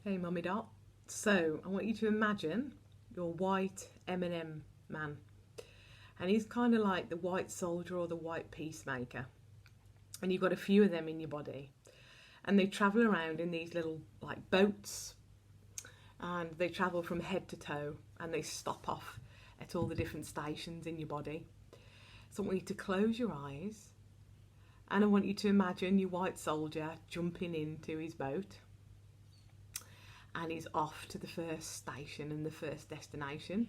Hey Mummy Dot. So I want you to imagine your white M&M man. And he's kind of like the white soldier or the white peacemaker. And you've got a few of them in your body. And they travel around in these little like boats. And they travel from head to toe. And they stop off at all the different stations in your body. So I want you to close your eyes. And I want you to imagine your white soldier jumping into his boat. And he's off to the first station and the first destination,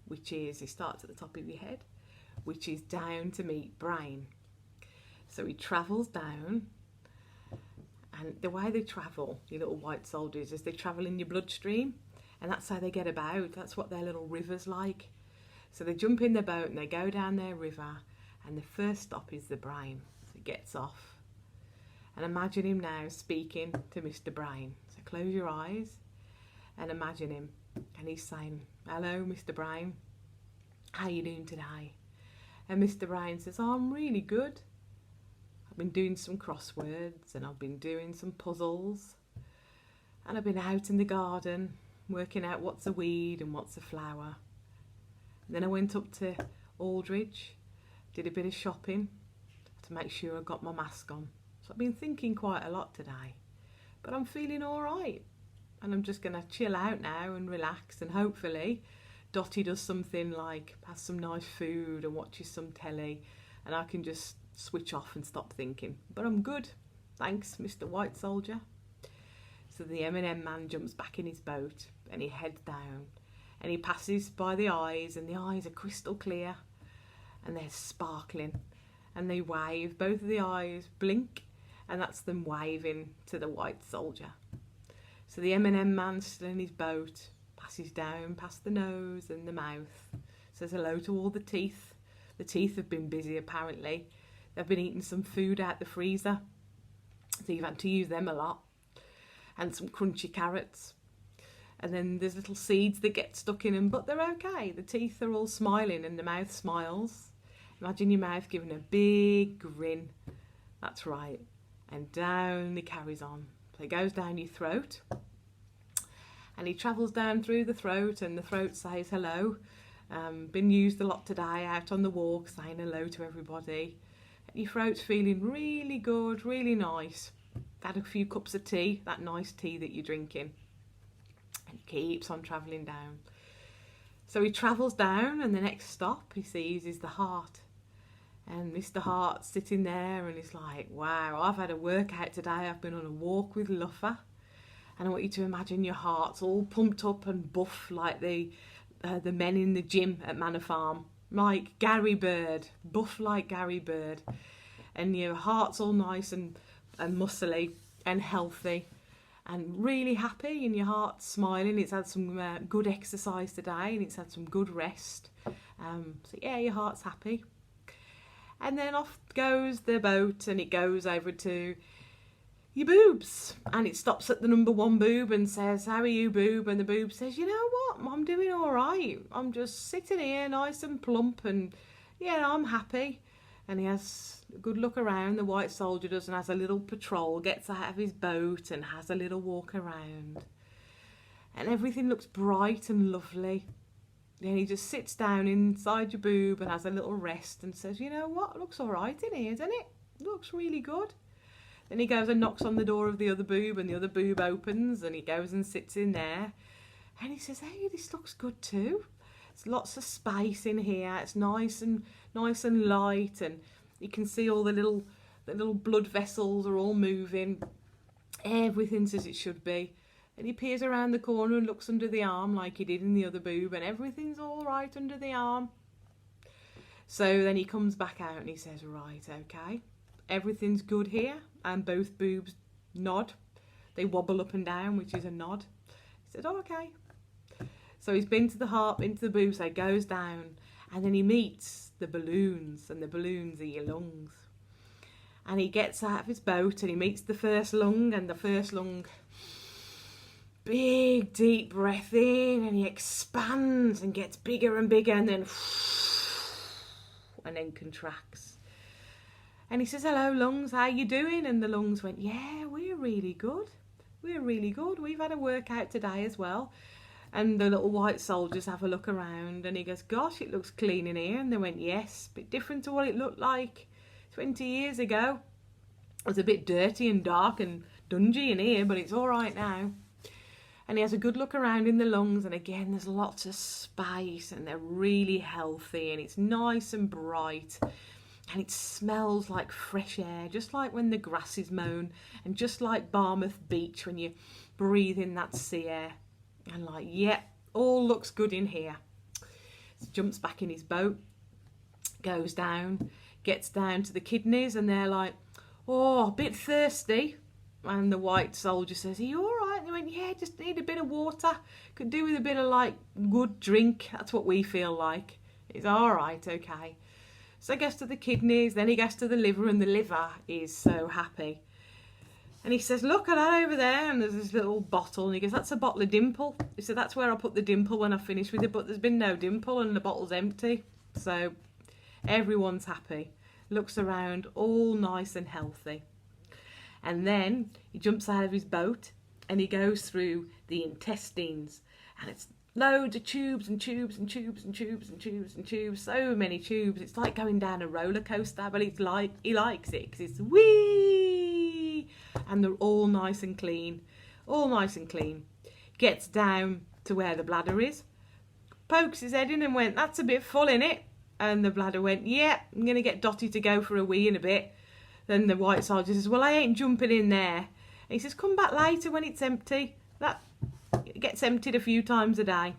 which is, he starts at the top of your head, which is down to meet Brain. So he travels down, and the way they travel, your little white soldiers, is they travel in your bloodstream, and that's how they get about. That's what their little river's like. So they jump in their boat and they go down their river, and the first stop is the Brain. So he gets off. And imagine him now speaking to Mr. Brain. So close your eyes and imagine him. And he's saying, "Hello, Mr. Brain. How you doing today?" And Mr. Brain says, "Oh, I'm really good. I've been doing some crosswords and I've been doing some puzzles. And I've been out in the garden working out what's a weed and what's a flower. And then I went up to Aldridge, did a bit of shopping to make sure I got my mask on. So I've been thinking quite a lot today, but I'm feeling all right. And I'm just going to chill out now and relax, and hopefully Dottie does something like has some nice food and watches some telly, and I can just switch off and stop thinking. But I'm good. Thanks, Mr. White Soldier." So the M&M man jumps back in his boat and he heads down, and he passes by the eyes, and the eyes are crystal clear and they're sparkling, and they wave. Both of the eyes blink, and that's them waving to the white soldier. So the M&M man still in his boat passes down past the nose and the mouth, says hello to all the teeth. The teeth have been busy apparently. They've been eating some food out the freezer, so you've had to use them a lot. And some crunchy carrots. And then there's little seeds that get stuck in them, but they're okay. The teeth are all smiling and the mouth smiles. Imagine your mouth giving a big grin. That's right. And down he carries on. So he goes down your throat, and he travels down through the throat, and the throat says hello. Been used a lot today out on the walk, saying hello to everybody. And your throat's feeling really good, really nice. Had a few cups of tea, that nice tea that you're drinking. And he keeps on travelling down. So he travels down, and the next stop he sees is the heart. And Mr. Hart's sitting there, and he's like, "Wow, I've had a workout today. I've been on a walk with Luffer." And I want you to imagine your heart's all pumped up and buff like the men in the gym at Manor Farm. Like Gary Bird, buff like Gary Bird. And your heart's all nice and muscly and healthy and really happy, and your heart's smiling. It's had some good exercise today, and it's had some good rest. So yeah, your heart's happy. And then off goes the boat, and it goes over to your boobs, and it stops at the number one boob and says, "How are you, boob?" And the boob says, "You know what, I'm doing all right. I'm just sitting here nice and plump, and yeah, I'm happy." And he has a good look around, the white soldier does, and has a little patrol, gets out of his boat and has a little walk around. And everything looks bright and lovely. Then he just sits down inside your boob and has a little rest and says, "You know what, looks all right in here, doesn't it? Looks really good." Then he goes and knocks on the door of the other boob, and the other boob opens, and he goes and sits in there. And he says, "Hey, this looks good too. There's lots of space in here. It's nice and light, and you can see all the little blood vessels are all moving. Everything's as it should be." And he peers around the corner and looks under the arm like he did in the other boob, and everything's all right under the arm. So then he comes back out and he says, "Right, okay, everything's good here." And both boobs nod. They wobble up and down, which is a nod. He said, "Oh, okay." So he's been to the heart, into the boobs, so he goes down, and then he meets the balloons, and the balloons are your lungs. And he gets out of his boat and he meets the first lung, and the first lung, big deep breath in, and he expands and gets bigger and bigger, and then contracts. And he says, "Hello, lungs, how you doing?" And the lungs went, "Yeah, we're really good. we're really good. We've had a workout today as well. And the little white soldiers have a look around and he goes, gosh, it looks clean in here. And they went, yes, a bit different to what it looked like 20 years ago. It was a bit dirty and dark and dungy in here, but it's all right now. And he has a good look around in the lungs, and again, there's lots of space, and they're really healthy, and it's nice and bright, and it smells like fresh air, just like when the grass is mown, and just like Barmouth Beach when you breathe in that sea air. And like, yeah, all looks good in here. So jumps back in his boat, goes down, gets down to the kidneys, and they're like, oh, a bit thirsty. And the white soldier says, are you all right? And they went, yeah, just need a bit of water. Could do with a bit of, like, good drink. That's what we feel like. It's all right, okay. So he goes to the kidneys, then he goes to the liver, and the liver is so happy. And he says, look at that over there. And there's this little bottle. And he goes, that's a bottle of Dimple. He said, that's where I put the Dimple when I finish with it. But there's been no Dimple and the bottle's empty. So everyone's happy. Looks around, all nice and healthy. And then he jumps out of his boat and he goes through the intestines. And it's loads of tubes and tubes and tubes and tubes and tubes and tubes. So many tubes. It's like going down a roller coaster, but it's like he likes it because it's wee. And they're all nice and clean. All nice and clean. Gets down to where the bladder is. Pokes his head in and went, that's a bit full, innit? And the bladder went, yeah, I'm going to get Dotty to go for a wee in a bit. Then the white soldier says, well, I ain't jumping in there. And he says, come back later when it's empty. That gets emptied a few times a day.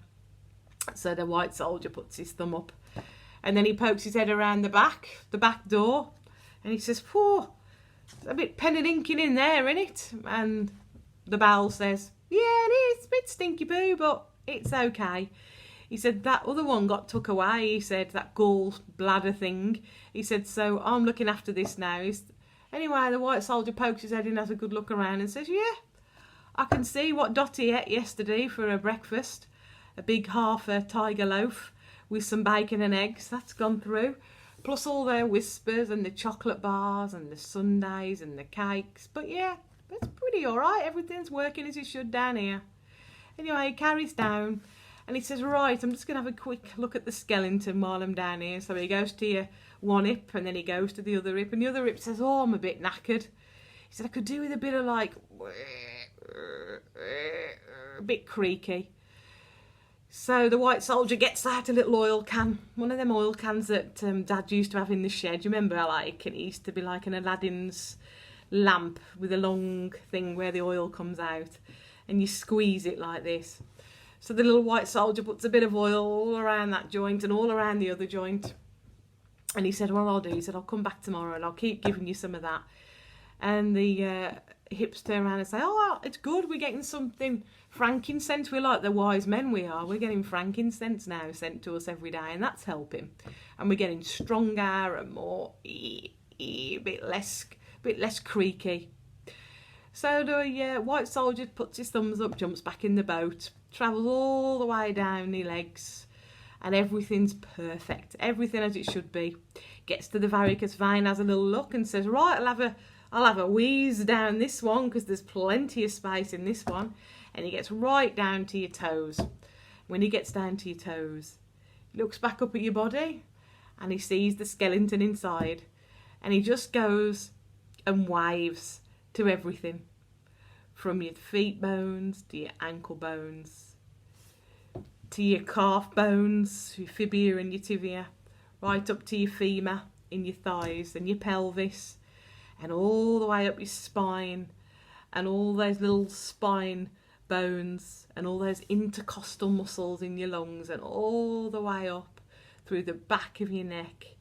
So the white soldier puts his thumb up. And then he pokes his head around the back door. And he says, whew, it's a bit pen and inking in there, innit? And the bell says, yeah, it is. A bit stinky poo, but it's okay. He said, that other one got took away. He said, that gall bladder thing. He said, so I'm looking after this now. Anyway, the white soldier pokes his head in, has a good look around and says, yeah, I can see what Dotty ate yesterday for her breakfast. A big half a tiger loaf with some bacon and eggs. That's gone through. Plus all their whispers and the chocolate bars and the sundaes and the cakes. But yeah, it's pretty all right. Everything's working as it should down here. Anyway, he carries down. And he says, right, I'm just going to have a quick look at the skeleton while I'm down here. So he goes to your one hip and then he goes to the other hip. And the other hip says, oh, I'm a bit knackered. He said, I could do with a bit of like, a bit creaky. So the white soldier gets out a little oil can. One of them oil cans that Dad used to have in the shed. You remember, like, and it used to be like an Aladdin's lamp with a long thing where the oil comes out. And you squeeze it like this. So the little white soldier puts a bit of oil all around that joint and all around the other joint. And he said, well, I'll do. He said, I'll come back tomorrow and I'll keep giving you some of that. And the hips turn around and say, oh, it's good. We're getting something frankincense. We're like the wise men we are. We're getting frankincense now sent to us every day. And that's helping. And we're getting stronger and more, a bit less creaky. So the white soldier puts his thumbs up, jumps back in the boat, travels all the way down the legs, and everything's perfect. Everything as it should be. Gets to the varicose vein, has a little look and says, right, I'll have a wheeze down this one because there's plenty of space in this one. And he gets right down to your toes. When he gets down to your toes, he looks back up at your body and he sees the skeleton inside. And he just goes and waves to everything. From your feet bones to your ankle bones, to your calf bones, your fibia and your tibia, right up to your femur in your thighs and your pelvis, and all the way up your spine, and all those little spine bones, and all those intercostal muscles in your lungs, and all the way up through the back of your neck,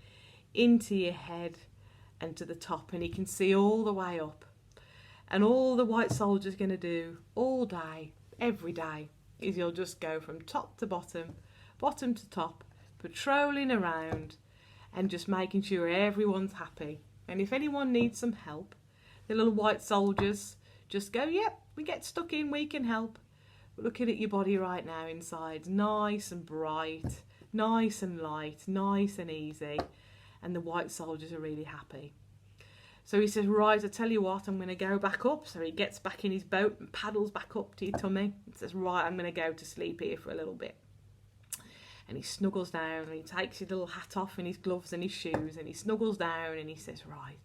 into your head, and to the top, and you can see all the way up. And all the white soldier's going to do all day, every day, is he'll just go from top to bottom, bottom to top, patrolling around and just making sure everyone's happy. And if anyone needs some help, the little white soldiers just go, yep, we get stuck in, we can help. But looking at your body right now inside, nice and bright, nice and light, nice and easy. And the white soldiers are really happy. So he says, right, I tell you what, I'm going to go back up. So he gets back in his boat and paddles back up to your tummy and says, right, I'm going to go to sleep here for a little bit. And he snuggles down and he takes his little hat off and his gloves and his shoes and he snuggles down and he says, right,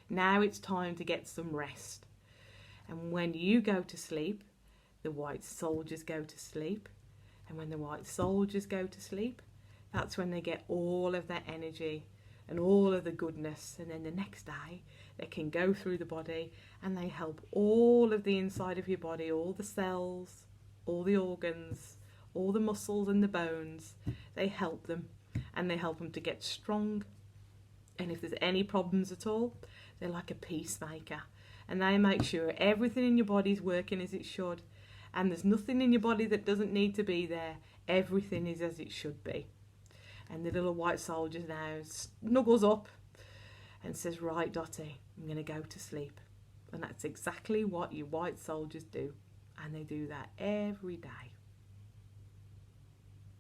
now it's time to get some rest. And when you go to sleep, the white soldiers go to sleep. And when the white soldiers go to sleep, that's when they get all of their energy and all of the goodness. And then the next day, they can go through the body and they help all of the inside of your body, all the cells, all the organs, all the muscles and the bones. They help them and they help them to get strong. And if there's any problems at all, they're like a peacemaker. And they make sure everything in your body is working as it should. And there's nothing in your body that doesn't need to be there. Everything is as it should be. And the little white soldier now snuggles up and says, right, Dotty, I'm going to go to sleep. And that's exactly what you white soldiers do. And they do that every day.